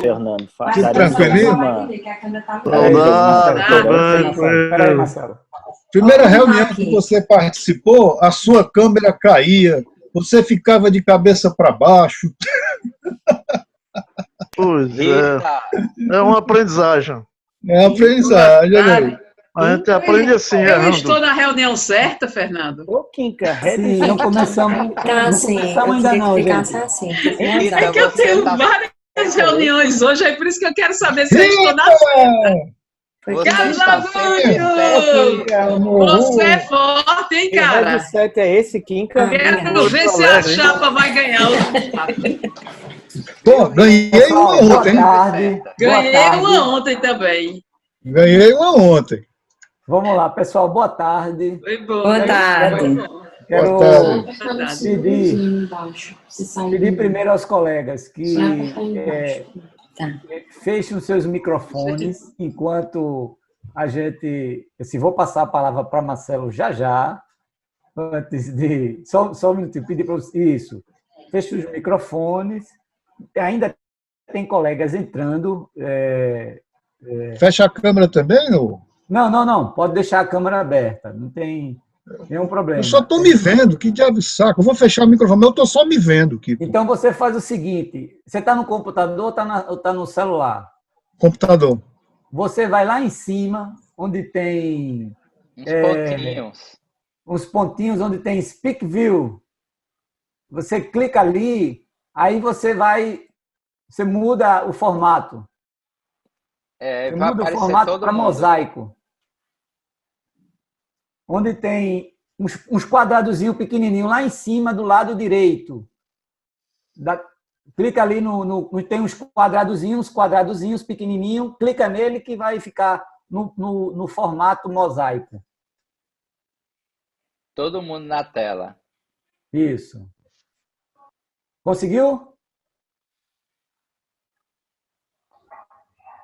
Fernando. Tudo tranquilinho? Olá, Tá bem, Peraí, Marcelo. Primeira reunião que você participou, a sua câmera caía, você ficava de cabeça para baixo. Pois é uma aprendizagem. É aprendizagem, olha aí. A gente aprende assim, Eu errando. estou na reunião certa, Fernando? Ô, Kinka, Sim, não começamos ainda não, gente. Assim, É que eu tenho várias reuniões hoje, é por isso que eu quero saber se eu estou na certa. Carlos Augusto! Você é forte, hein, cara? O headset é esse, Kinka? Quero ver se a chapa vai ganhar o... Bom, ganhei uma ontem. Boa tarde. Ganhei uma ontem também. Ganhei uma ontem. Vamos lá, pessoal, boa tarde. Foi bom. Boa tarde. Quero Boa tarde. pedir primeiro aos colegas que fechem os seus microfones enquanto a gente... Vou passar a palavra para Marcelo já, antes de... Só um minutinho, pedir para vocês... Isso. Feche os microfones. Ainda tem colegas entrando. Fecha a câmera também, ou? Não. Pode deixar a câmera aberta. Não tem nenhum problema. Eu só estou me vendo, que diabo de saco. Eu vou fechar o microfone, eu estou só me vendo. Então você faz o seguinte: você está no computador ou está no celular? Computador. Você vai lá em cima, onde tem uns pontinhos, onde tem Speak View. Você clica ali, aí você muda o formato. Você muda o formato para mosaico. Onde tem uns quadradozinhos pequenininhos lá em cima, do lado direito. Clica ali tem uns quadradozinhos pequenininhos, clica nele que vai ficar no formato mosaico. Todo mundo na tela. Isso. Conseguiu?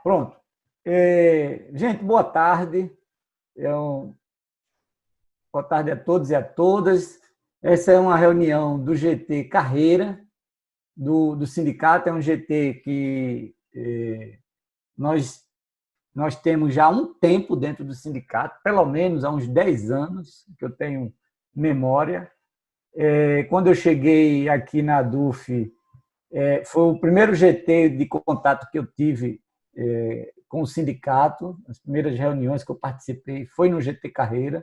Pronto. Gente, boa tarde. Boa tarde a todos e a todas. Essa é uma reunião do GT Carreira, do sindicato. É um GT que nós temos já há um tempo dentro do sindicato, pelo menos há uns 10 anos, que eu tenho memória. Quando eu cheguei aqui na DUF, foi o primeiro GT de contato que eu tive com o sindicato. As primeiras reuniões que eu participei foi no GT Carreira.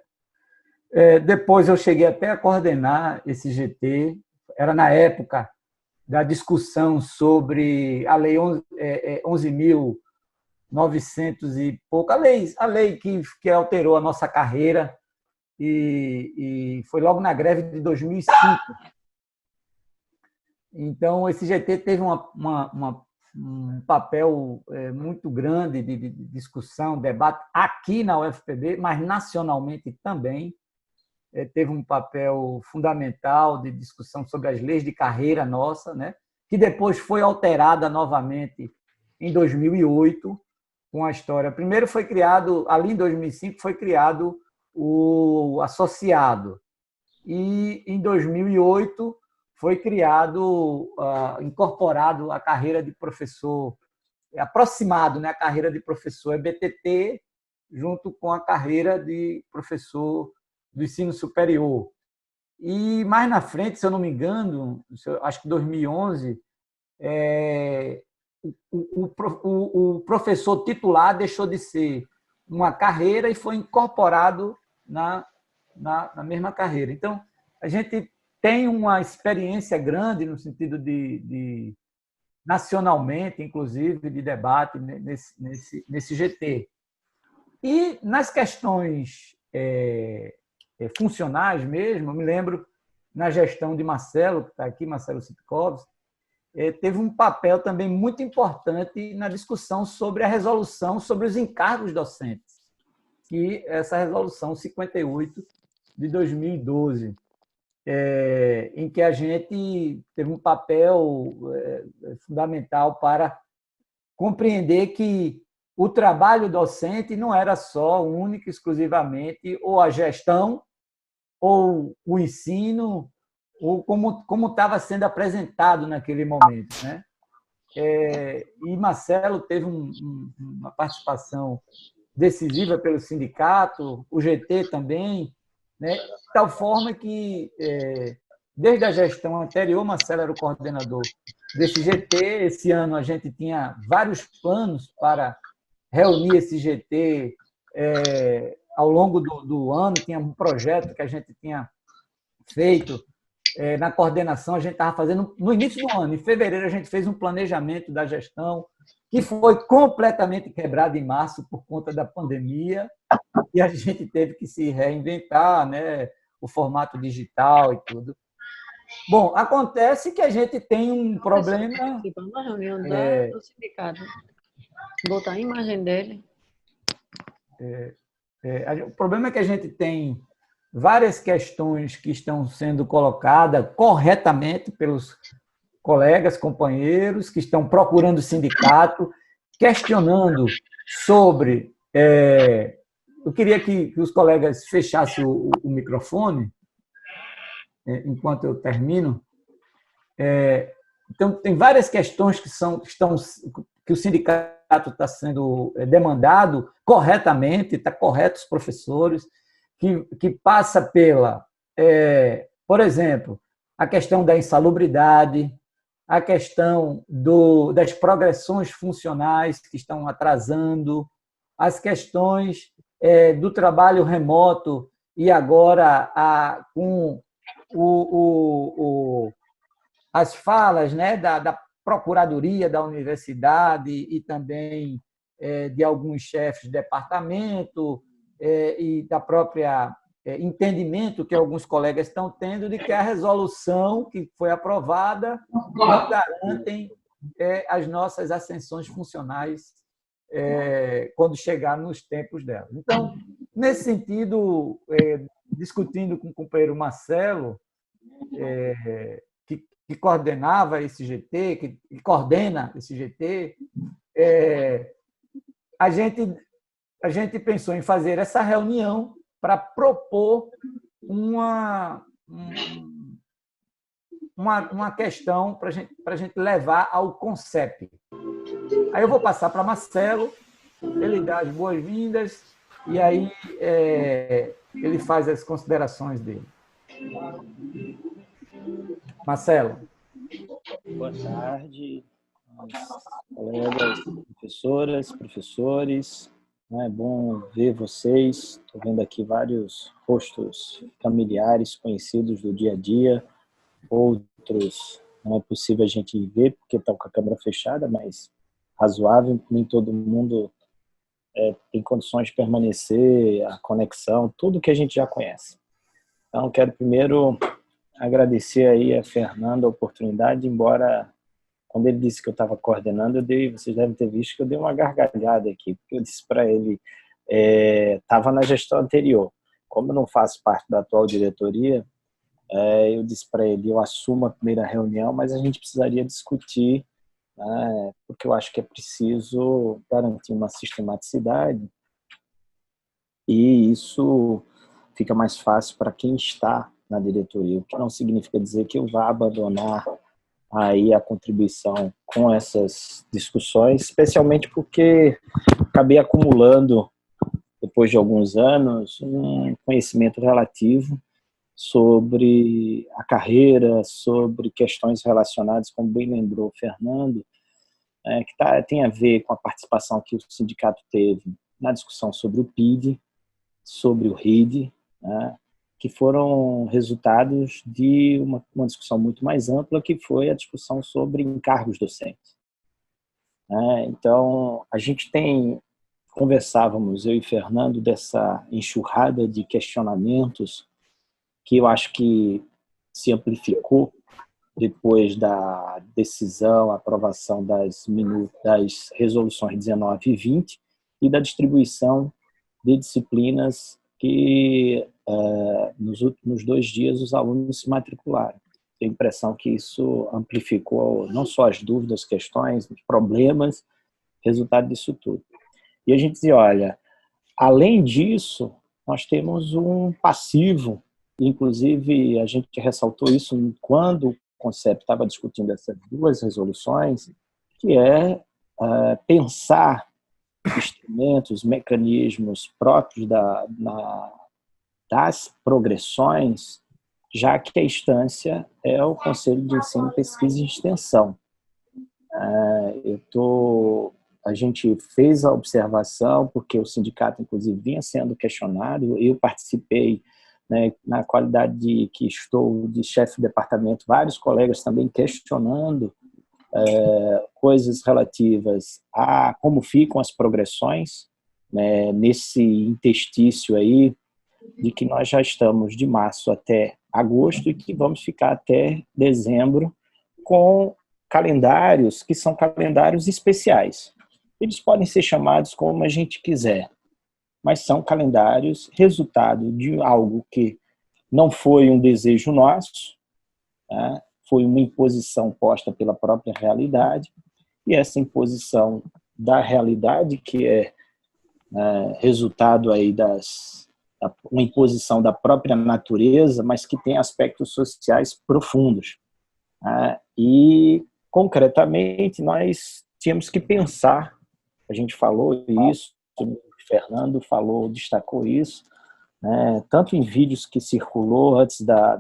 Depois eu cheguei até a coordenar esse GT. Era na época da discussão sobre a Lei 11.900 e pouco, a lei que alterou a nossa carreira, e foi logo na greve de 2005. Então, esse GT teve um papel muito grande de discussão, debate aqui na UFPB, mas nacionalmente também. Teve um papel fundamental de discussão sobre as leis de carreira nossa, né? Que depois foi alterada novamente em 2008, com a história. Primeiro foi criado, ali em 2005, foi criado o associado. E em 2008 foi incorporado a carreira de professor, aproximado, né? A carreira de professor EBTT, junto com a carreira de professor do ensino superior. E mais na frente, se eu não me engano, acho que 2011, o professor titular deixou de ser uma carreira e foi incorporado na mesma carreira. Então, a gente tem uma experiência grande no sentido de nacionalmente, inclusive, de debate nesse GT. E nas questões funcionais mesmo, eu me lembro, na gestão de Marcelo, que está aqui, Marcelo Sitkovski, teve um papel também muito importante na discussão sobre a resolução sobre os encargos docentes, que essa resolução 58 de 2012, em que a gente teve um papel fundamental para compreender que o trabalho docente não era só, único, exclusivamente, ou a gestão, ou o ensino, ou como estava sendo apresentado naquele momento, né? e Marcelo teve uma participação decisiva pelo sindicato, o GT também, né? De tal forma que, desde a gestão anterior, Marcelo era o coordenador desse GT. Esse ano a gente tinha vários planos para reunir esse GT ao longo do ano. Tinha um projeto que a gente tinha feito na coordenação. A gente estava fazendo no início do ano, em fevereiro, a gente fez um planejamento da gestão que foi completamente quebrado em março por conta da pandemia, e a gente teve que se reinventar, né? O formato digital e tudo. Bom, acontece que a gente tem um problema... Na reunião do sindicato. Botar a imagem dele. O problema é que a gente tem várias questões que estão sendo colocadas corretamente pelos colegas, companheiros, que estão procurando o sindicato, questionando sobre... Eu queria que os colegas fechassem o microfone, enquanto eu termino. Então, tem várias questões que o sindicato está sendo demandado corretamente, está correto os professores, que passa pela, por exemplo, a questão da insalubridade, a questão das progressões funcionais que estão atrasando, as questões do trabalho remoto e agora com as falas, né, da Procuradoria da Universidade e também de alguns chefes de departamento e da própria entendimento que alguns colegas estão tendo de que a resolução que foi aprovada não garantem as nossas ascensões funcionais quando chegar nos tempos dela. Então, nesse sentido, discutindo com o companheiro Marcelo, que coordenava esse GT, que coordena esse GT, a gente pensou em fazer essa reunião para propor uma questão para a gente levar ao CONCEP. Aí eu vou passar para Marcelo, ele dá as boas-vindas e aí ele faz as considerações dele. Marcelo. Boa tarde, colegas, professoras, professores. É bom ver vocês. Estou vendo aqui vários rostos familiares, conhecidos do dia a dia. Outros não é possível a gente ver porque estão com a câmera fechada, mas razoável. Nem todo mundo tem condições de permanecer, a conexão, tudo que a gente já conhece. Então, quero primeiro agradecer aí a Fernando a oportunidade, embora quando ele disse que eu estava coordenando, vocês devem ter visto que eu dei uma gargalhada aqui, porque eu disse para ele, estava na gestão anterior, como eu não faço parte da atual diretoria, eu disse para ele, eu assumo a primeira reunião, mas a gente precisaria discutir, né, porque eu acho que é preciso garantir uma sistematicidade e isso fica mais fácil para quem está na diretoria, o que não significa dizer que eu vá abandonar aí a contribuição com essas discussões, especialmente porque acabei acumulando, depois de alguns anos, um conhecimento relativo sobre a carreira, sobre questões relacionadas, como bem lembrou o Fernando, que tem a ver com a participação que o sindicato teve na discussão sobre o PID, sobre o RID, né, que foram resultados de uma discussão muito mais ampla, que foi a discussão sobre encargos docentes. Então, a gente conversávamos, eu e Fernando, dessa enxurrada de questionamentos que eu acho que se amplificou depois da decisão, aprovação das resoluções 19 e 20 e da distribuição de disciplinas que nos últimos 2 dias os alunos se matricularam. Tenho a impressão que isso amplificou não só as dúvidas, questões, os problemas, resultado disso tudo. E a gente dizia, olha, além disso, nós temos um passivo, inclusive a gente ressaltou isso quando o CONCEP estava discutindo essas 2 resoluções, que é pensar instrumentos, mecanismos próprios das progressões, já que a instância é o Conselho de Ensino, Pesquisa e Extensão. A gente fez a observação, porque o sindicato, inclusive, vinha sendo questionado, eu participei, né, na qualidade de que estou de chefe de departamento, vários colegas também questionando coisas relativas a como ficam as progressões, né, nesse interstício aí, de que nós já estamos de março até agosto e que vamos ficar até dezembro com calendários que são calendários especiais. Eles podem ser chamados como a gente quiser, mas são calendários resultado de algo que não foi um desejo nosso, né? Foi uma imposição posta pela própria realidade, e essa imposição da realidade, que é resultado aí uma imposição da própria natureza, mas que tem aspectos sociais profundos. E, concretamente, nós tínhamos que pensar, a gente falou isso, o Fernando falou, destacou isso, né, tanto em vídeos que circulou antes da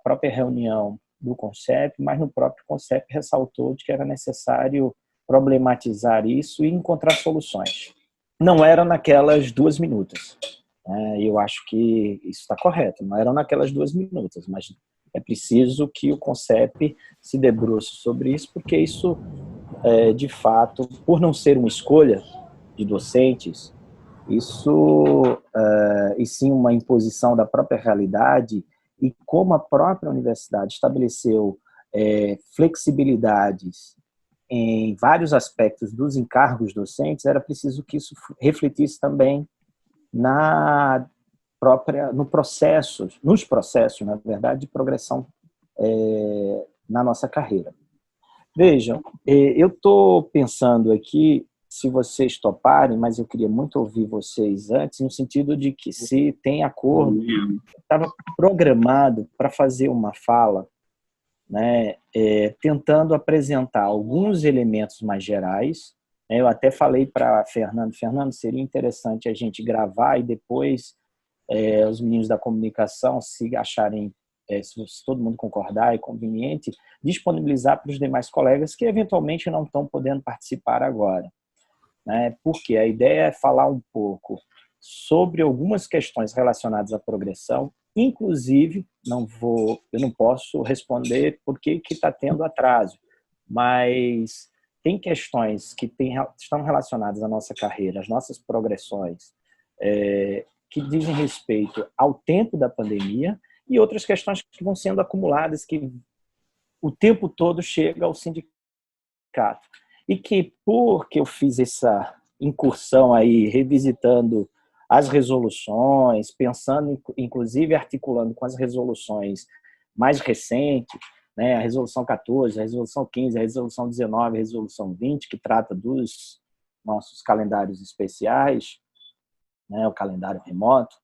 própria reunião do CONCEP, mas no próprio CONCEP ressaltou de que era necessário problematizar isso e encontrar soluções. Não era naquelas 2 minutos. Eu acho que isso está correto, não eram naquelas 2 minutos, mas é preciso que o CONCEP se debruce sobre isso, porque isso, de fato, por não ser uma escolha de docentes, isso, e sim uma imposição da própria realidade, e como a própria universidade estabeleceu flexibilidades em vários aspectos dos encargos docentes, era preciso que isso refletisse também nos processos, na verdade, de progressão na nossa carreira. Vejam, eu estou pensando aqui, se vocês toparem, mas eu queria muito ouvir vocês antes, no sentido de que, se tem acordo, estava programado para fazer uma fala, né, tentando apresentar alguns elementos mais gerais. Eu até falei para Fernando, seria interessante a gente gravar e depois os meninos da comunicação, se acharem, se todo mundo concordar, é conveniente, disponibilizar para os demais colegas que eventualmente não estão podendo participar agora. Porque a ideia é falar um pouco sobre algumas questões relacionadas à progressão, inclusive, eu não posso responder por que está tendo atraso, mas tem questões que estão relacionadas à nossa carreira, às nossas progressões, que dizem respeito ao tempo da pandemia, e outras questões que vão sendo acumuladas, que o tempo todo chega ao sindicato. E que, porque eu fiz essa incursão aí, revisitando as resoluções, pensando, inclusive, articulando com as resoluções mais recentes, né, a Resolução 14, a Resolução 15, a Resolução 19, a Resolução 20, que trata dos nossos calendários especiais, né, o calendário remoto,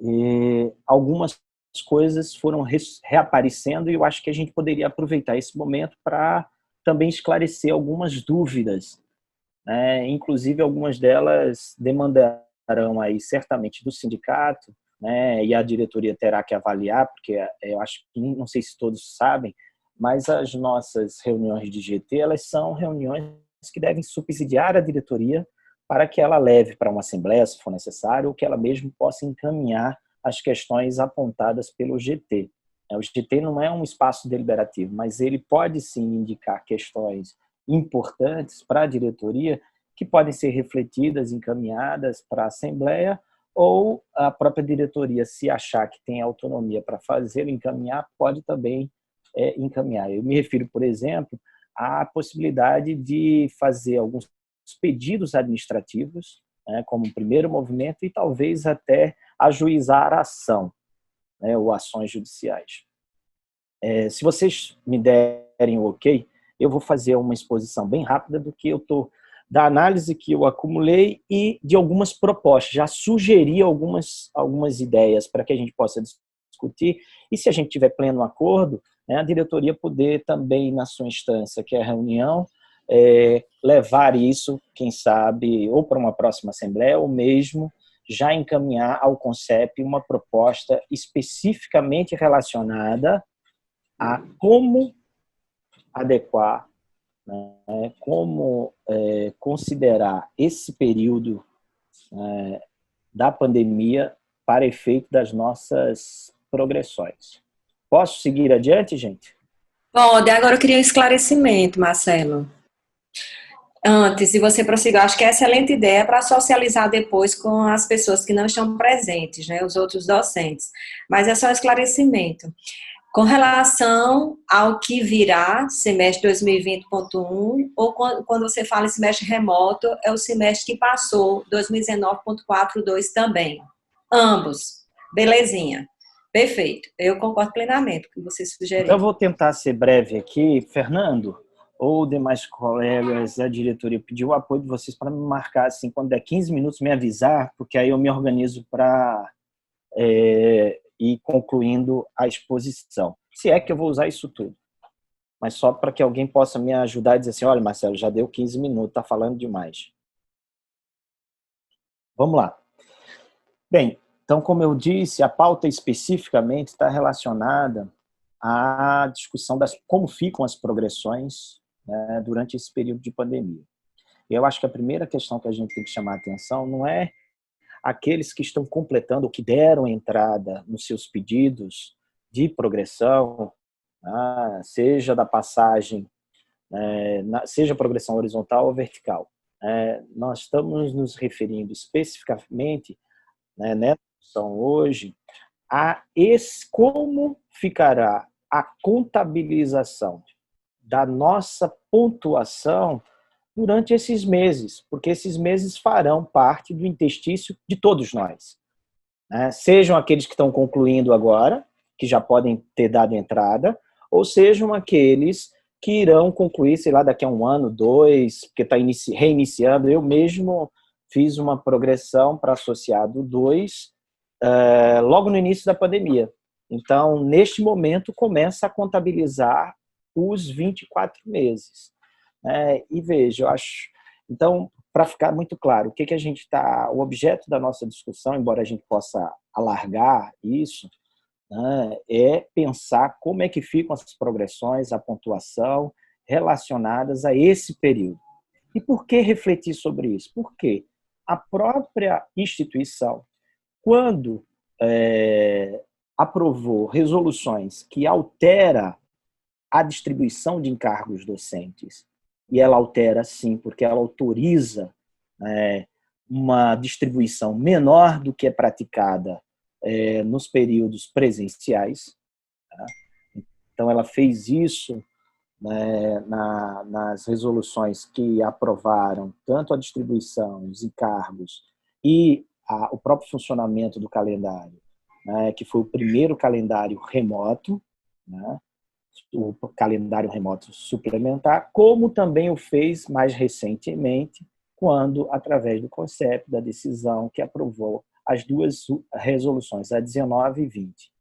e algumas coisas foram reaparecendo, e eu acho que a gente poderia aproveitar esse momento para também esclarecer algumas dúvidas, né? Inclusive algumas delas demandarão aí certamente do sindicato, né? E a diretoria terá que avaliar, porque eu acho que, não sei se todos sabem, mas as nossas reuniões de GT, elas são reuniões que devem subsidiar a diretoria para que ela leve para uma assembleia, se for necessário, ou que ela mesma possa encaminhar as questões apontadas pelo GT. O GT não é um espaço deliberativo, mas ele pode sim indicar questões importantes para a diretoria que podem ser refletidas, encaminhadas para a Assembleia, ou a própria diretoria, se achar que tem autonomia para fazer, encaminhar, pode também encaminhar. Eu me refiro, por exemplo, à possibilidade de fazer alguns pedidos administrativos, né, como um primeiro movimento, e talvez até ajuizar a ação, né, ou ações judiciais. Se vocês me derem o ok, eu vou fazer uma exposição bem rápida da análise que eu acumulei e de algumas propostas. Já sugeri algumas ideias para que a gente possa discutir, e se a gente tiver pleno acordo, né, a diretoria poder também, na sua instância, que é a reunião, levar isso, quem sabe, ou para uma próxima assembleia, ou mesmo já encaminhar ao CONCEP uma proposta especificamente relacionada a como adequar, né, como considerar esse período da pandemia para efeito das nossas progressões. Posso seguir adiante, gente? Pode. Agora eu queria um esclarecimento, Marcelo. Antes de você prosseguir, acho que é excelente ideia para socializar depois com as pessoas que não estão presentes, né, os outros docentes. Mas é só um esclarecimento. Com relação ao que virá, semestre 2020.1, ou quando você fala em semestre remoto, é o semestre que passou, 2019.42 também. Ambos. Belezinha. Perfeito. Eu concordo plenamente com o que você sugeriu. Então, eu vou tentar ser breve aqui. Fernando, ou demais colegas da diretoria, pedir o apoio de vocês para me marcar, assim, quando der 15 minutos, me avisar, porque aí eu me organizo para ir concluindo a exposição. Se é que eu vou usar isso tudo. Mas só para que alguém possa me ajudar e dizer assim, olha, Marcelo, já deu 15 minutos, está falando demais. Vamos lá. Bem, então, como eu disse, a pauta especificamente está relacionada à discussão das como ficam as progressões, né, durante esse período de pandemia. Eu acho que a primeira questão que a gente tem que chamar a atenção não é aqueles que estão completando ou que deram entrada nos seus pedidos de progressão, seja da passagem, seja progressão horizontal ou vertical. Nós estamos nos referindo especificamente, nessa discussão hoje, a como ficará a contabilização da nossa pontuação durante esses meses, porque esses meses farão parte do interstício de todos nós. Sejam aqueles que estão concluindo agora, que já podem ter dado entrada, ou sejam aqueles que irão concluir, sei lá, daqui a 1 ano, 2, porque está reiniciando. Eu mesmo fiz uma progressão para associado 2 logo no início da pandemia. Então, neste momento, começa a contabilizar os 24 meses. E veja, eu acho... Então, para ficar muito claro, o objeto da nossa discussão, embora a gente possa alargar isso, é pensar como é que ficam as progressões, a pontuação relacionadas a esse período. E por que refletir sobre isso? Porque a própria instituição, quando aprovou resoluções que altera a distribuição de encargos docentes, e ela altera sim, porque ela autoriza uma distribuição menor do que é praticada nos períodos presenciais. Então, ela fez isso nas resoluções que aprovaram tanto a distribuição, os encargos e o próprio funcionamento do calendário, que foi o primeiro calendário remoto, o calendário remoto suplementar, como também o fez mais recentemente, quando, através do CONCEP, da decisão que aprovou as 2 resoluções, a 19 e 20.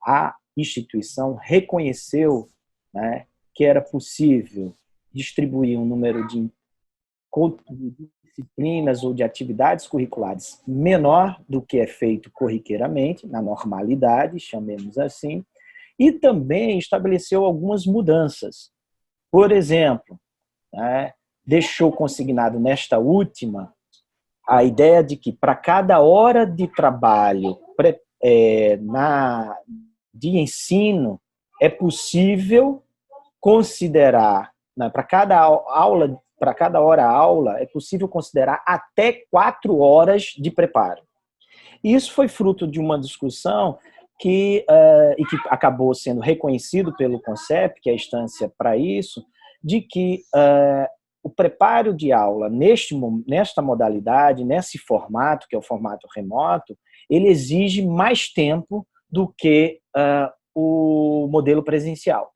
A instituição reconheceu que era possível distribuir um número de disciplinas ou de atividades curriculares menor do que é feito corriqueiramente, na normalidade, chamemos assim, e também estabeleceu algumas mudanças. Por exemplo, deixou consignado nesta última a ideia de que para cada hora de trabalho de ensino é possível considerar, para cada hora aula, é possível considerar até 4 horas de preparo. E isso foi fruto de uma discussão que acabou sendo reconhecido pelo CONCEP, que é a instância para isso, de que o preparo de aula nesta modalidade, nesse formato, que é o formato remoto, ele exige mais tempo do que o modelo presencial.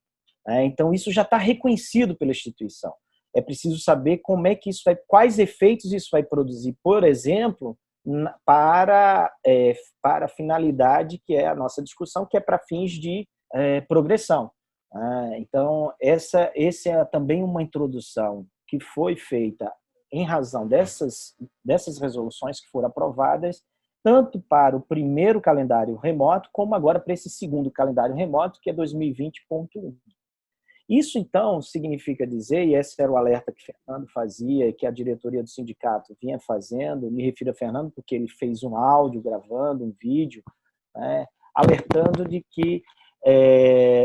Então, isso já está reconhecido pela instituição. É preciso saber como é que quais efeitos isso vai produzir, por exemplo, para a finalidade que é a nossa discussão, que é para fins de progressão. Então, essa é também uma introdução que foi feita em razão dessas resoluções que foram aprovadas, tanto para o primeiro calendário remoto, como agora para esse segundo calendário remoto, que é 2020.1. Isso, então, significa dizer, e esse era o alerta que Fernando fazia e que a diretoria do sindicato vinha fazendo, me refiro a Fernando porque ele fez um áudio gravando, um vídeo, né, alertando de que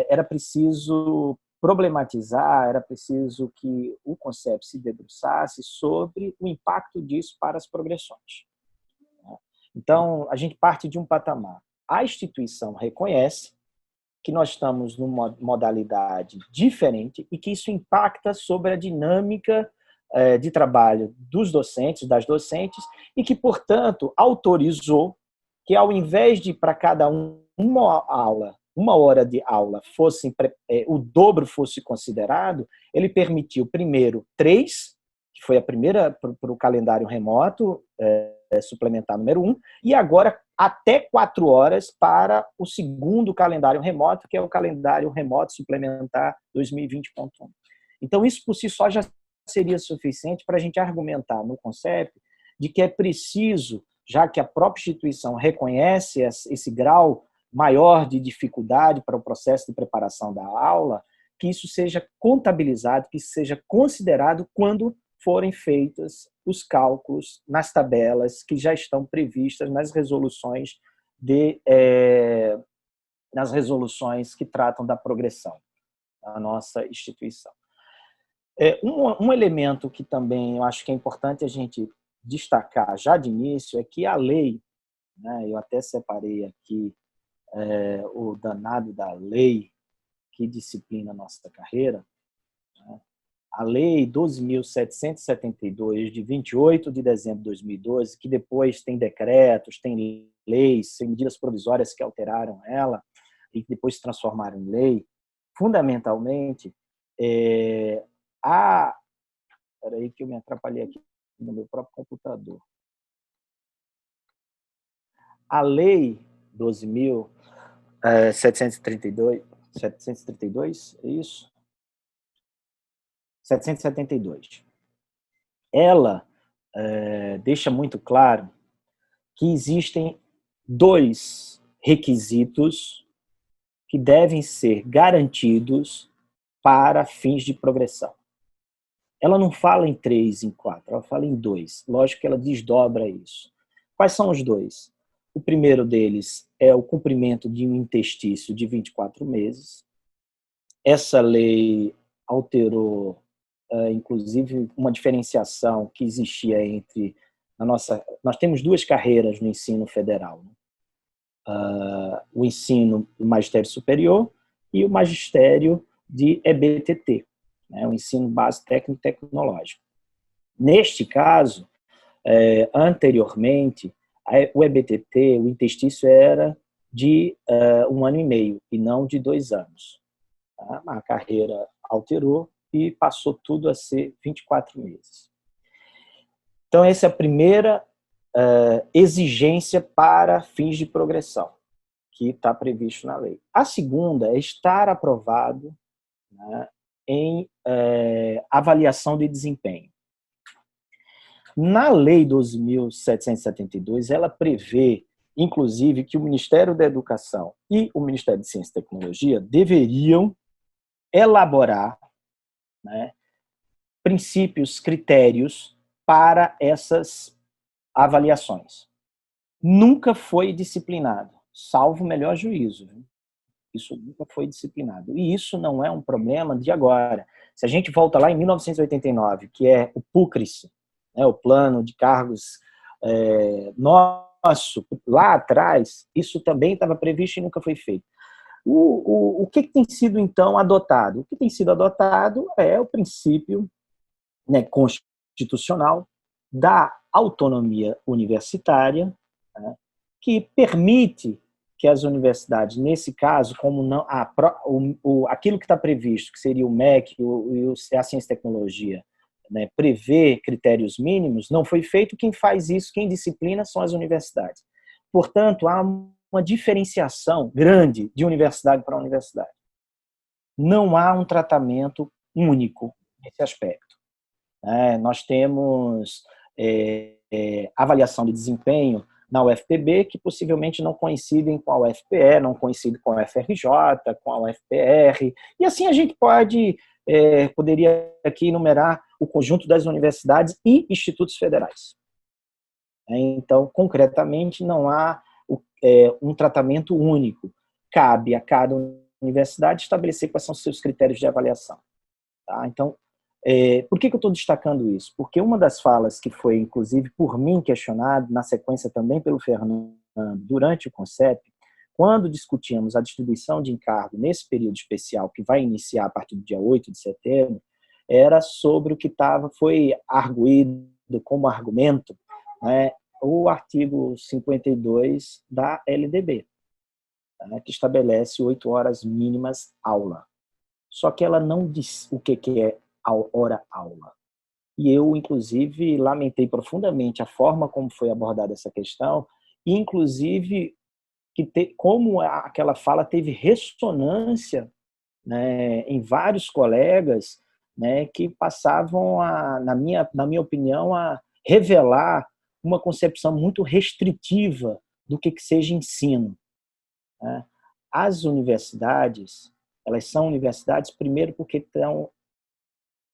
era preciso problematizar, era preciso que o CONCEP se debruçasse sobre o impacto disso para as progressões. Então, a gente parte de um patamar. A instituição reconhece que nós estamos numa modalidade diferente e que isso impacta sobre a dinâmica de trabalho dos docentes, das docentes, e que, portanto, autorizou que, ao invés de para cada uma hora de aula o dobro fosse considerado, ele permitiu primeiro 3, que foi a primeira para o calendário remoto, suplementar número 1, e agora até 4 horas para o segundo calendário remoto, que é o calendário remoto suplementar 2020.1. Então, isso por si só já seria suficiente para a gente argumentar no CONCEP de que é preciso, já que a própria instituição reconhece esse grau maior de dificuldade para o processo de preparação da aula, que isso seja contabilizado, que isso seja considerado quando forem feitos os cálculos nas tabelas que já estão previstas nas resoluções que tratam da progressão da nossa instituição. Um elemento que também eu acho que é importante a gente destacar já de início é que a lei, né, eu até separei aqui o danado da lei que disciplina a nossa carreira, né, a Lei 12.772, de 28 de dezembro de 2012, que depois tem decretos, tem leis, tem medidas provisórias que alteraram ela e que depois se transformaram em lei, fundamentalmente, Peraí que eu me atrapalhei aqui no meu próprio computador. A Lei 12.732, é isso? 772. Ela deixa muito claro que existem 2 requisitos que devem ser garantidos para fins de progressão. Ela não fala em 3, em 4, ela fala em 2. Lógico que ela desdobra isso. Quais são os 2? O primeiro deles é o cumprimento de um interstício de 24 meses. Essa lei alterou, inclusive, uma diferenciação que existia entre nós temos 2 carreiras no ensino federal, né? O ensino do magistério superior e o magistério de EBTT, né? O ensino básico técnico e tecnológico. Neste caso, anteriormente, o EBTT, o interstício era de 1 ano e meio e não de 2 anos. A carreira alterou e passou tudo a ser 24 meses. Então, essa é a primeira exigência para fins de progressão, que está previsto na lei. A segunda é estar aprovado, né, em avaliação de desempenho. Na Lei 12.772, ela prevê, inclusive, que o Ministério da Educação e o Ministério de Ciência e Tecnologia deveriam elaborar, né, princípios, critérios para essas avaliações. Nunca foi disciplinado, salvo o melhor juízo. Isso nunca foi disciplinado. E isso não é um problema de agora. Se a gente volta lá em 1989, que é o PUCRIS, né, o Plano de Cargos nosso, lá atrás, isso também estava previsto e nunca foi feito. O que tem sido, então, adotado? O que tem sido adotado é o princípio, né, constitucional da autonomia universitária, né, que permite que as universidades, nesse caso, como não aquilo que está previsto, que seria o MEC e a Ciência e Tecnologia, né, prevê critérios mínimos, não foi feito. Quem faz isso, quem disciplina, são as universidades. Portanto, há uma diferenciação grande de universidade para universidade. Não há um tratamento único nesse aspecto. Nós temos avaliação de desempenho na UFPB, que possivelmente não coincidem com a UFPE, não coincidem com a UFRJ, com a UFPR, e assim a gente poderia aqui enumerar o conjunto das universidades e institutos federais. Então, concretamente, não há um tratamento único. Cabe a cada universidade estabelecer quais são os seus critérios de avaliação. Tá? Então, por que eu estou destacando isso? Porque uma das falas que foi, inclusive, por mim questionado, na sequência também pelo Fernando, durante o CONCEP, quando discutimos a distribuição de encargo nesse período especial, que vai iniciar a partir do dia 8 de setembro, era sobre o que foi arguído como argumento, né, o artigo 52 da LDB, né, que estabelece 8 horas mínimas aula. Só que ela não diz o que é a hora-aula. E eu, inclusive, lamentei profundamente a forma como foi abordada essa questão, e, inclusive, como aquela fala teve ressonância, né, em vários colegas, né, que passavam, na minha opinião, a revelar uma concepção muito restritiva do que seja ensino. Né? As universidades, elas são universidades, primeiro, porque estão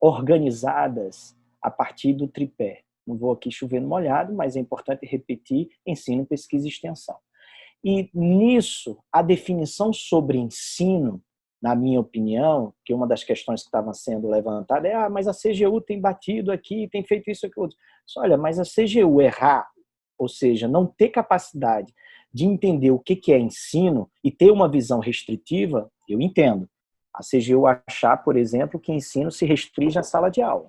organizadas a partir do tripé. Não vou aqui chover no molhado, mas é importante repetir: ensino, pesquisa e extensão. E nisso, a definição sobre ensino, na minha opinião, que uma das questões que estavam sendo levantada é: mas a CGU tem batido aqui, tem feito isso, aquilo outro. Olha, mas a CGU errar, ou seja, não ter capacidade de entender o que é ensino e ter uma visão restritiva, eu entendo. A CGU achar, por exemplo, que ensino se restringe à sala de aula.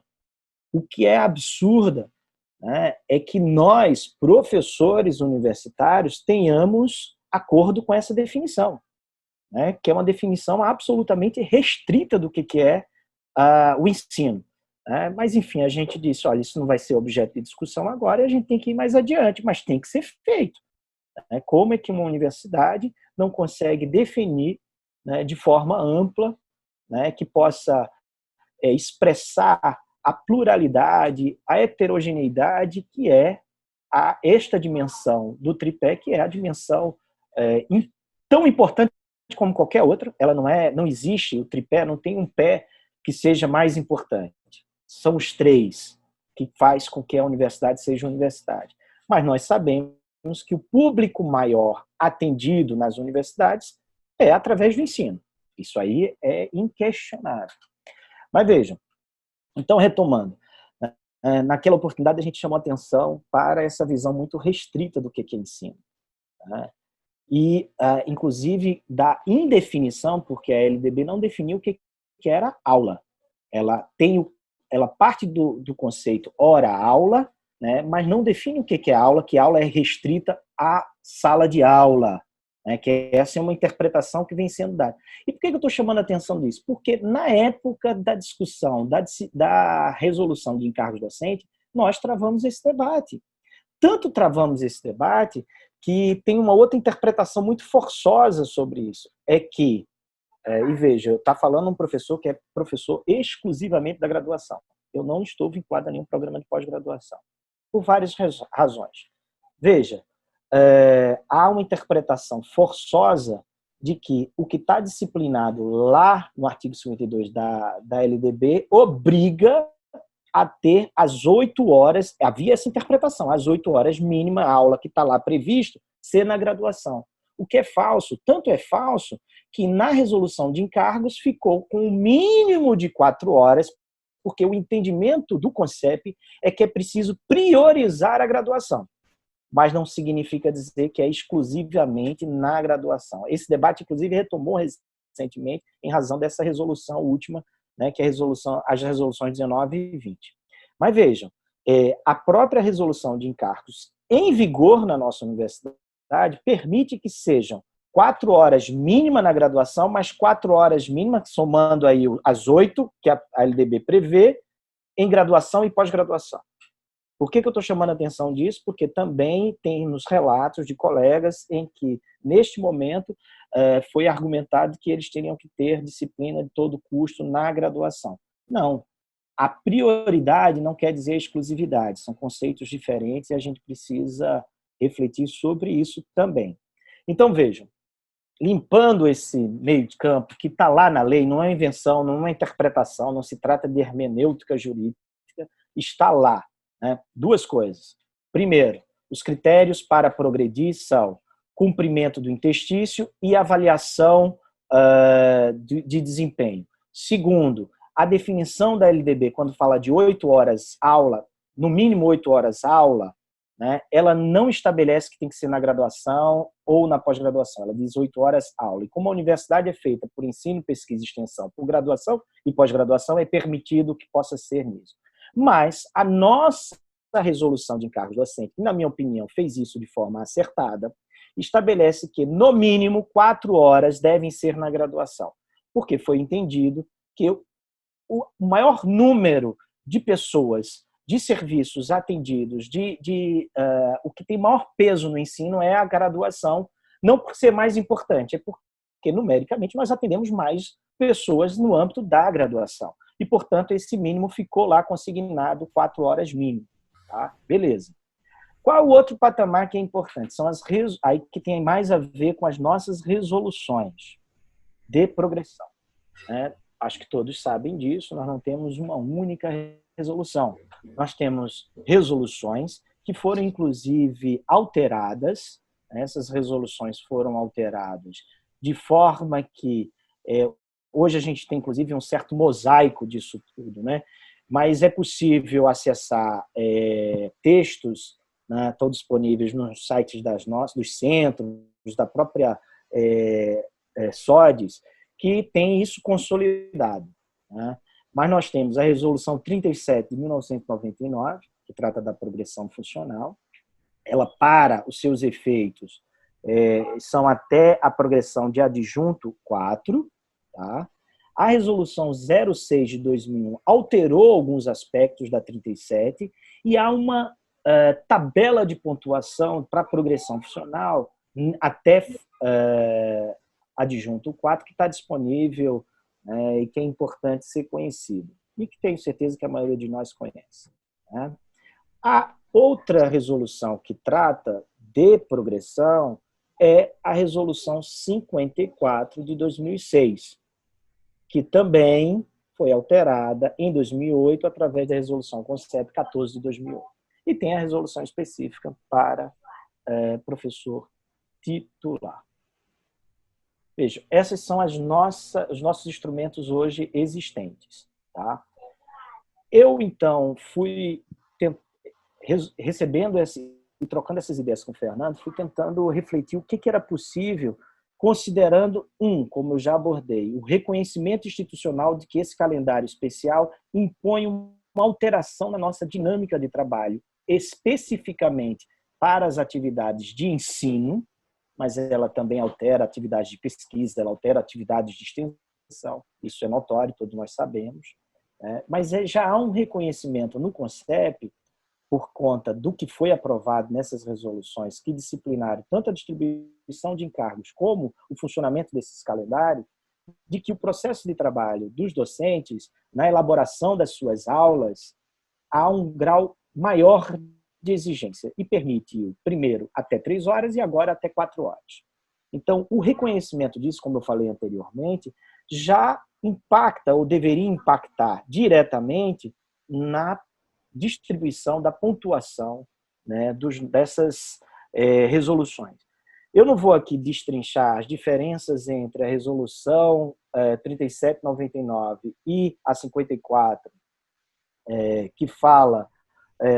O que é absurdo, né, é que nós, professores universitários, tenhamos acordo com essa definição, né, que é uma definição absolutamente restrita do que é o ensino. Né? Mas, enfim, a gente disse: olha, isso não vai ser objeto de discussão agora, e a gente tem que ir mais adiante, mas tem que ser feito. Né? Como é que uma universidade não consegue definir, né, de forma ampla, né, que possa expressar a pluralidade, a heterogeneidade, que é esta dimensão do tripé, que é a dimensão tão importante como qualquer outra. Ela não existe, o tripé não tem um pé que seja mais importante. São os três que faz com que a universidade seja universidade. Mas nós sabemos que o público maior atendido nas universidades é através do ensino. Isso aí é inquestionável. Mas vejam, então, retomando, naquela oportunidade a gente chamou atenção para essa visão muito restrita do que é ensino. Né? E, inclusive, da indefinição, porque a LDB não definiu o que era aula. Ela parte do conceito hora-aula, né, mas não define o que é aula, que aula é restrita à sala de aula. Né, que essa é uma interpretação que vem sendo dada. E por que eu estou chamando a atenção disso? Porque na época da discussão, da resolução de encargos docentes, nós travamos esse debate. Tanto travamos esse debate que tem uma outra interpretação muito forçosa sobre isso. É que, e veja, eu estou falando um professor que é professor exclusivamente da graduação. Eu não estou vinculado a nenhum programa de pós-graduação, por várias razões. Veja, há uma interpretação forçosa de que o que está disciplinado lá no artigo 52 da LDB obriga a ter as 8 horas, havia essa interpretação, as 8 horas mínima, a aula que está lá previsto, ser na graduação. O que é falso, tanto é falso que na resolução de encargos ficou com o mínimo de 4 horas, porque o entendimento do CONCEP é que é preciso priorizar a graduação. Mas não significa dizer que é exclusivamente na graduação. Esse debate, inclusive, retomou recentemente em razão dessa resolução última, né, que é as resoluções 19 e 20. Mas vejam, a própria resolução de encargos em vigor na nossa universidade permite que sejam 4 horas mínima na graduação, mais 4 horas mínima, somando aí as 8 que a LDB prevê, em graduação e pós-graduação. Por que eu estou chamando a atenção disso? Porque também tem nos relatos de colegas em que, neste momento, foi argumentado que eles teriam que ter disciplina de todo custo na graduação. Não. A prioridade não quer dizer exclusividade, são conceitos diferentes e a gente precisa refletir sobre isso também. Então, vejam, limpando esse meio de campo que está lá na lei, não é invenção, não é interpretação, não se trata de hermenêutica jurídica, está lá. Né? Duas coisas. Primeiro, os critérios para progredir são cumprimento do interstício e avaliação de desempenho. Segundo, a definição da LDB, quando fala de 8 horas aula, no mínimo 8 horas aula, né, ela não estabelece que tem que ser na graduação ou na pós-graduação. Ela diz 8 horas aula. E como a universidade é feita por ensino, pesquisa e extensão, por graduação e pós-graduação, é permitido que possa ser nisso. Mas a nossa resolução de encargos docentes, que, na minha opinião, fez isso de forma acertada, estabelece que, no mínimo, 4 horas devem ser na graduação. Porque foi entendido que o maior número de pessoas, de serviços atendidos, o que tem maior peso no ensino é a graduação, não por ser mais importante, é porque, numericamente, nós atendemos mais pessoas no âmbito da graduação. E, portanto, esse mínimo ficou lá consignado 4 horas mínimo. Tá? Beleza. Qual o outro patamar que é importante? São aí que tem mais a ver com as nossas resoluções de progressão. Né? Acho que todos sabem disso, nós não temos uma única resolução. Nós temos resoluções que foram, inclusive, alteradas. Essas resoluções foram alteradas de forma que hoje a gente tem, inclusive, um certo mosaico disso tudo, né? Mas é possível acessar textos, né, estão disponíveis nos sites dos centros, da própria SODES, que tem isso consolidado. Né? Mas nós temos a Resolução 37 de 1999, que trata da progressão funcional. Ela, para os seus efeitos, são até a progressão de adjunto 4. Tá? A Resolução 06 de 2001 alterou alguns aspectos da 37 e há uma tabela de pontuação para a progressão funcional até adjunto 4, que está disponível e que é importante ser conhecido. E que tenho certeza que a maioria de nós conhece. Né? A outra resolução que trata de progressão é a Resolução 54 de 2006, que também foi alterada em 2008 através da Resolução CONCEP 14 de 2008. E tem a resolução específica para professor titular. Veja, esses são os nossos instrumentos hoje existentes. Tá? Eu, então, fui recebendo e trocando essas ideias com o Fernando, fui tentando refletir o que era possível, considerando, como eu já abordei, o reconhecimento institucional de que esse calendário especial impõe uma alteração na nossa dinâmica de trabalho, especificamente para as atividades de ensino, mas ela também altera atividades de pesquisa, ela altera atividades de extensão, isso é notório, todos nós sabemos. Né? Mas já há um reconhecimento no CONCEP, por conta do que foi aprovado nessas resoluções que disciplinaram tanto a distribuição de encargos como o funcionamento desses calendários, de que o processo de trabalho dos docentes, na elaboração das suas aulas, há um grau maior de exigência e permite, primeiro, até 3 horas e agora até 4 horas. Então, o reconhecimento disso, como eu falei anteriormente, já impacta ou deveria impactar diretamente na distribuição da pontuação, né, dessas resoluções. Eu não vou aqui destrinchar as diferenças entre a resolução 3799 e a 54, que fala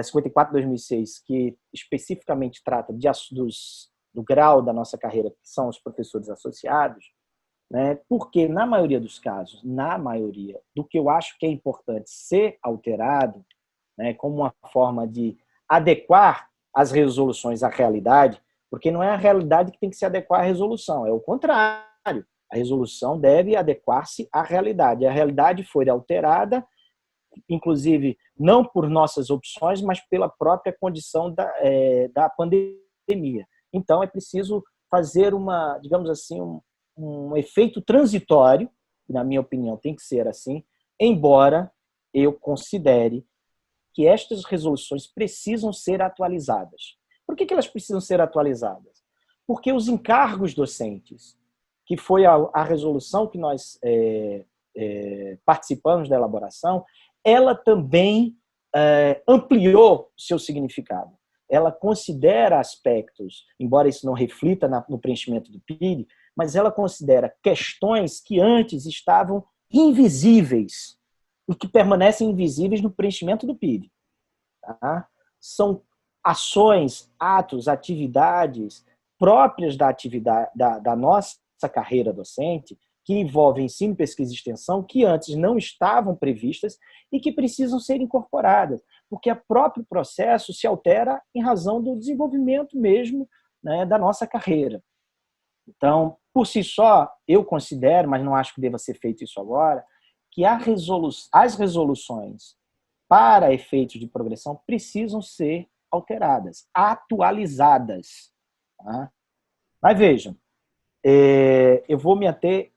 54/2006, que especificamente trata do grau da nossa carreira, que são os professores associados, né? Porque, na maioria dos casos, do que eu acho que é importante ser alterado, né, como uma forma de adequar as resoluções à realidade, porque não é a realidade que tem que se adequar à resolução, é o contrário. A resolução deve adequar-se à realidade. A realidade foi alterada inclusive, não por nossas opções, mas pela própria condição da pandemia. Então, é preciso fazer digamos assim, um efeito transitório, na minha opinião tem que ser assim, embora eu considere que estas resoluções precisam ser atualizadas. Por que elas precisam ser atualizadas? Porque os encargos docentes, que foi a resolução que nós participamos da elaboração, ela também ampliou seu significado. Ela considera aspectos, embora isso não reflita no preenchimento do PID, mas ela considera questões que antes estavam invisíveis e que permanecem invisíveis no preenchimento do PID. Tá? São ações, atos, atividades próprias da nossa carreira docente, que envolvem ensino, pesquisa e extensão, que antes não estavam previstas e que precisam ser incorporadas, porque o próprio processo se altera em razão do desenvolvimento mesmo, né, da nossa carreira. Então, por si só, eu considero, mas não acho que deva ser feito isso agora, que as resoluções para efeitos de progressão precisam ser alteradas, atualizadas. Tá? Mas vejam, eu vou me ater,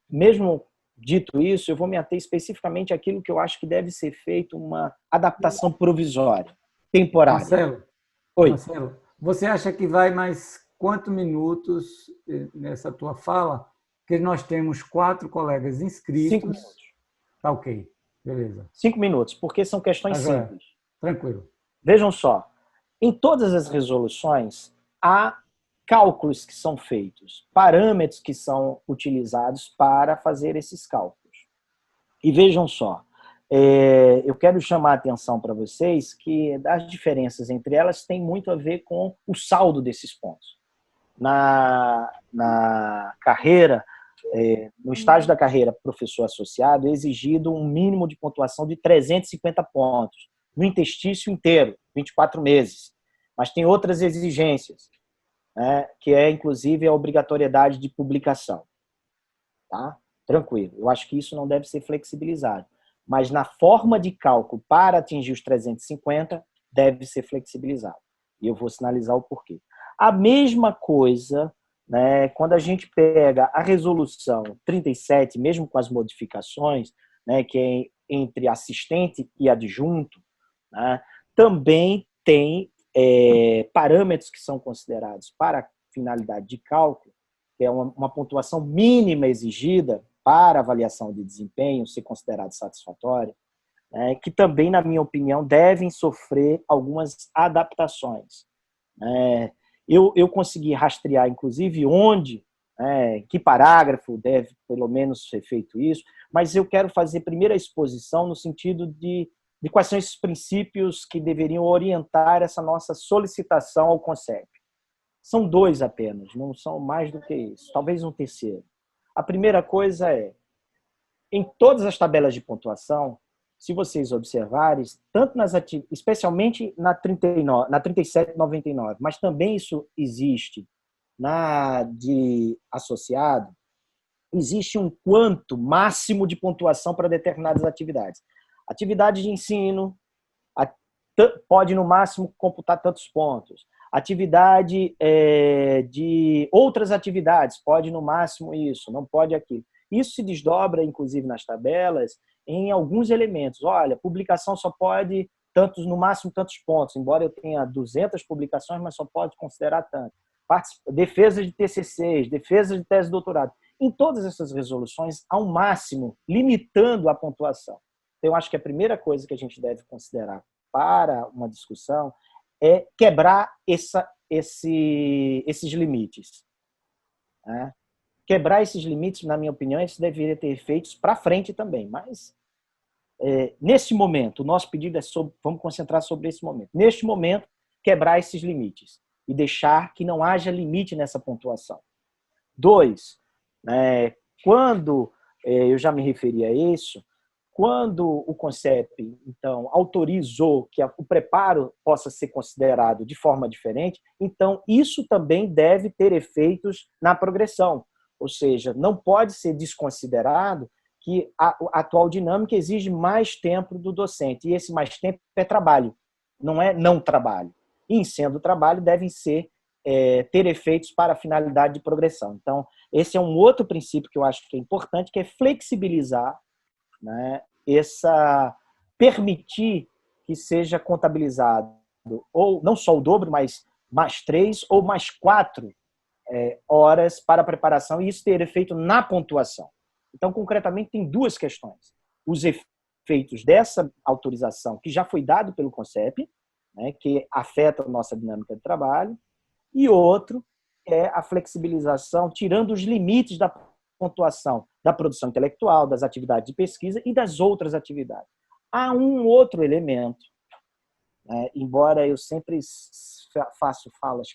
mesmo dito isso, eu vou me ater especificamente àquilo que eu acho que deve ser feito uma adaptação provisória, temporária. Marcelo, Oi. Marcelo, você acha que vai mais quantos minutos nessa tua fala? Que nós temos 4 colegas inscritos. 5 minutos. Tá ok, beleza. 5 minutos, porque são questões simples. Tranquilo. Vejam só, em todas as resoluções há cálculos que são feitos, parâmetros que são utilizados para fazer esses cálculos. E vejam só, eu quero chamar a atenção para vocês que as diferenças entre elas têm muito a ver com o saldo desses pontos. Na carreira, no estágio da carreira professor associado, é exigido um mínimo de pontuação de 350 pontos, no interstício inteiro, 24 meses. Mas tem outras exigências, né, que é, inclusive, a obrigatoriedade de publicação. Tá? Tranquilo. Eu acho que isso não deve ser flexibilizado. Mas na forma de cálculo para atingir os 350, deve ser flexibilizado. E eu vou sinalizar o porquê. A mesma coisa, né, quando a gente pega a resolução 37, mesmo com as modificações, né, que é entre assistente e adjunto, né, também tem parâmetros que são considerados para finalidade de cálculo, que é uma pontuação mínima exigida para avaliação de desempenho ser considerado satisfatório, que também, na minha opinião, devem sofrer algumas adaptações. Eu consegui rastrear, inclusive, onde, que parágrafo deve, pelo menos, ser feito isso, mas eu quero fazer primeiro a exposição no sentido de quais são esses princípios que deveriam orientar essa nossa solicitação ao CONCEP. São 2 apenas, não são mais do que isso, talvez um terceiro. A primeira coisa é, em todas as tabelas de pontuação, se vocês observarem, tanto especialmente na 37,99, mas também isso existe na de associado, existe um quanto máximo de pontuação para determinadas atividades. Atividade de ensino pode, no máximo, computar tantos pontos. Atividade de outras atividades pode, no máximo, isso, não pode aquilo. Isso se desdobra, inclusive, nas tabelas, em alguns elementos. Olha, publicação só pode no máximo tantos pontos, embora eu tenha 200 publicações, mas só pode considerar tanto. Defesa de TCCs, defesa de tese de doutorado. Em todas essas resoluções, há um máximo limitando a pontuação. Então, eu acho que a primeira coisa que a gente deve considerar para uma discussão é quebrar esses limites. Né? Quebrar esses limites, na minha opinião, isso deveria ter efeitos para frente também. Mas, nesse momento, o nosso pedido é vamos concentrar sobre esse momento. Neste momento, quebrar esses limites e deixar que não haja limite nessa pontuação. 2, quando, eu já me referi a isso, quando o CONCEP, então, autorizou que o preparo possa ser considerado de forma diferente, então isso também deve ter efeitos na progressão. Ou seja, não pode ser desconsiderado que a atual dinâmica exige mais tempo do docente, e esse mais tempo é trabalho, não é não trabalho. E, em sendo trabalho, devem ter efeitos para a finalidade de progressão. Então, esse é um outro princípio que eu acho que é importante, que é flexibilizar, né, permitir que seja contabilizado, ou não só o dobro, mas mais 3 ou mais 4 horas para a preparação, e isso ter efeito na pontuação. Então, concretamente, tem duas questões. Os efeitos dessa autorização, que já foi dado pelo CONCEP, né, que afeta a nossa dinâmica de trabalho, e outro é a flexibilização, tirando os limites da pontuação da produção intelectual, das atividades de pesquisa e das outras atividades. Há um outro elemento, né, embora eu sempre faço falas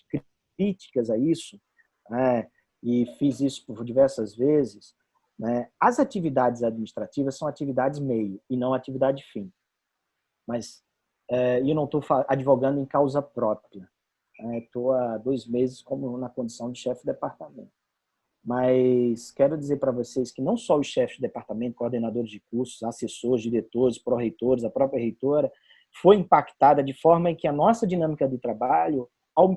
críticas a isso, né, e fiz isso por diversas vezes, né, as atividades administrativas são atividades meio e não atividade fim. Mas eu não estou advogando em causa própria. Estou há 2 meses como na condição de chefe de departamento. Mas quero dizer para vocês que não só os chefes de departamento, coordenadores de cursos, assessores, diretores, pró-reitores, a própria reitora, foi impactada de forma em que a nossa dinâmica de trabalho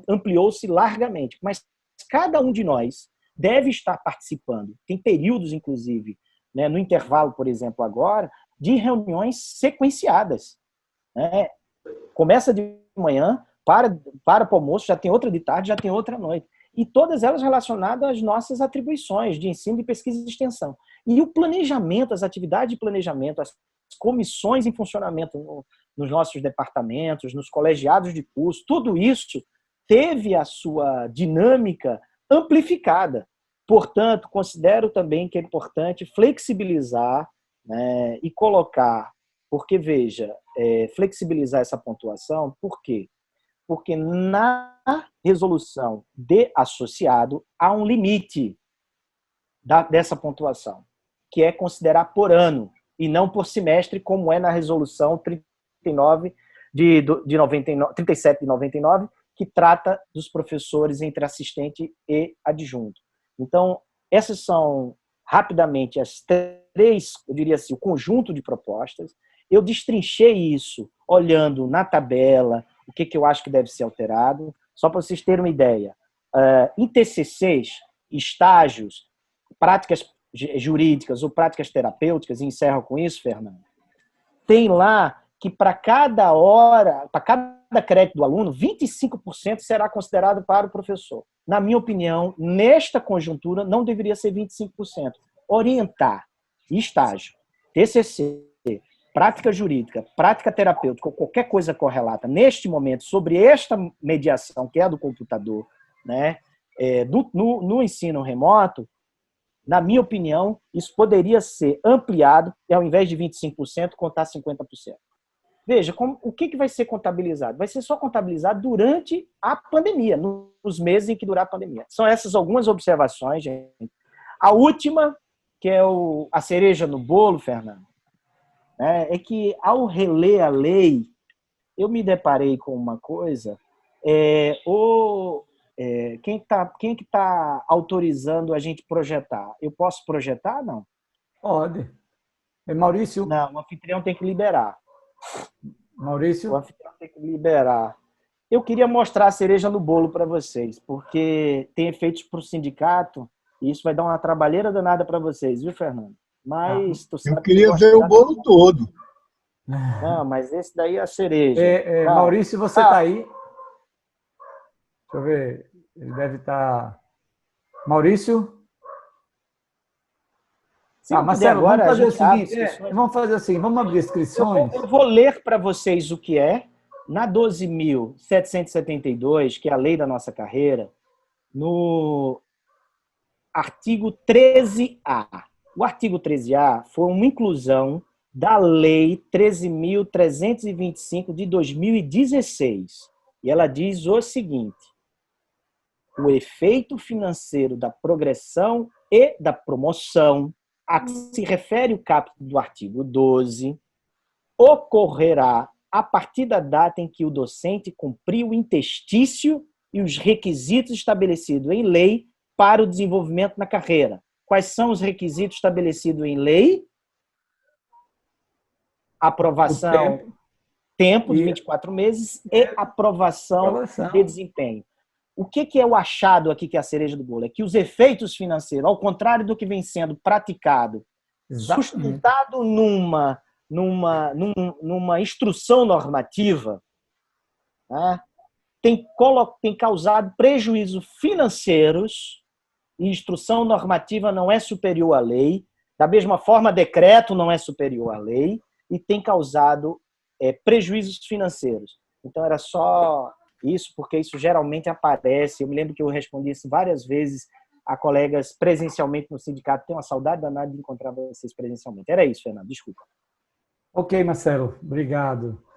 ampliou-se largamente. Mas cada um de nós deve estar participando. Tem períodos, inclusive, né, no intervalo, por exemplo, agora, de reuniões sequenciadas. Né? Começa de manhã, para o almoço, já tem outra de tarde, já tem outra à noite. E todas elas relacionadas às nossas atribuições de ensino, e pesquisa e extensão. E o planejamento, as atividades de planejamento, as comissões em funcionamento nos nossos departamentos, nos colegiados de curso, tudo isso teve a sua dinâmica amplificada. Portanto, considero também que é importante flexibilizar, né, e colocar, porque, veja, flexibilizar essa pontuação, por quê? Porque na resolução de associado há um limite dessa pontuação, que é considerar por ano e não por semestre, como é na resolução 37 de 99, que trata dos professores entre assistente e adjunto. Então, essas são, rapidamente, as 3, eu diria assim, o conjunto de propostas. Eu destrinchei isso olhando na tabela, o que eu acho que deve ser alterado. Só para vocês terem uma ideia, em TCCs, estágios, práticas jurídicas ou práticas terapêuticas, e encerro com isso, Fernando, tem lá que para cada hora, para cada crédito do aluno, 25% será considerado para o professor. Na minha opinião, nesta conjuntura, não deveria ser 25%. Orientar estágio, TCC, prática jurídica, prática terapêutica ou qualquer coisa correlata, neste momento, sobre esta mediação, que é a do computador, né, no ensino remoto, na minha opinião, isso poderia ser ampliado e, ao invés de 25%, contar 50%. Veja, o que vai ser contabilizado? Vai ser só contabilizado durante a pandemia, nos meses em que durar a pandemia. São essas algumas observações, gente. A última, que é a cereja no bolo, Fernando, é que, ao reler a lei, eu me deparei com uma coisa. Quem que está autorizando a gente projetar? Eu posso projetar, não? Pode. É Maurício? Não, o anfitrião tem que liberar. Maurício? O anfitrião tem que liberar. Eu queria mostrar a cereja no bolo para vocês, porque tem efeitos para o sindicato, e isso vai dar uma trabalheira danada para vocês, viu, Fernando? Mas eu queria ver o bolo todo. Não, mas esse daí é a cereja. Maurício, você está aí? Deixa eu ver. Ele deve estar... Maurício? Marcelo, agora, vamos fazer o seguinte. Vamos fazer assim, vamos abrir inscrições. Eu vou ler para vocês o que é. Na 12.772, que é a lei da nossa carreira, no artigo 13A. O artigo 13A foi uma inclusão da Lei 13.325 de 2016. E ela diz o seguinte: o efeito financeiro da progressão e da promoção, a que se refere o caput do artigo 12, ocorrerá a partir da data em que o docente cumpriu o interstício e os requisitos estabelecidos em lei para o desenvolvimento na carreira. Quais são os requisitos estabelecidos em lei? aprovação, tempo de 24 meses e aprovação de desempenho. O que é o achado aqui, que é a cereja do bolo? É que os efeitos financeiros, ao contrário do que vem sendo praticado, sustentado numa instrução normativa, né, tem causado prejuízos financeiros, e instrução normativa não é superior à lei, da mesma forma, decreto não é superior à lei, e tem causado prejuízos financeiros. Então, era só isso, porque isso geralmente aparece. Eu me lembro que eu respondi isso várias vezes a colegas presencialmente no sindicato. Tenho uma saudade danada de encontrar vocês presencialmente. Era isso, Fernando, desculpa. Ok, Marcelo, obrigado.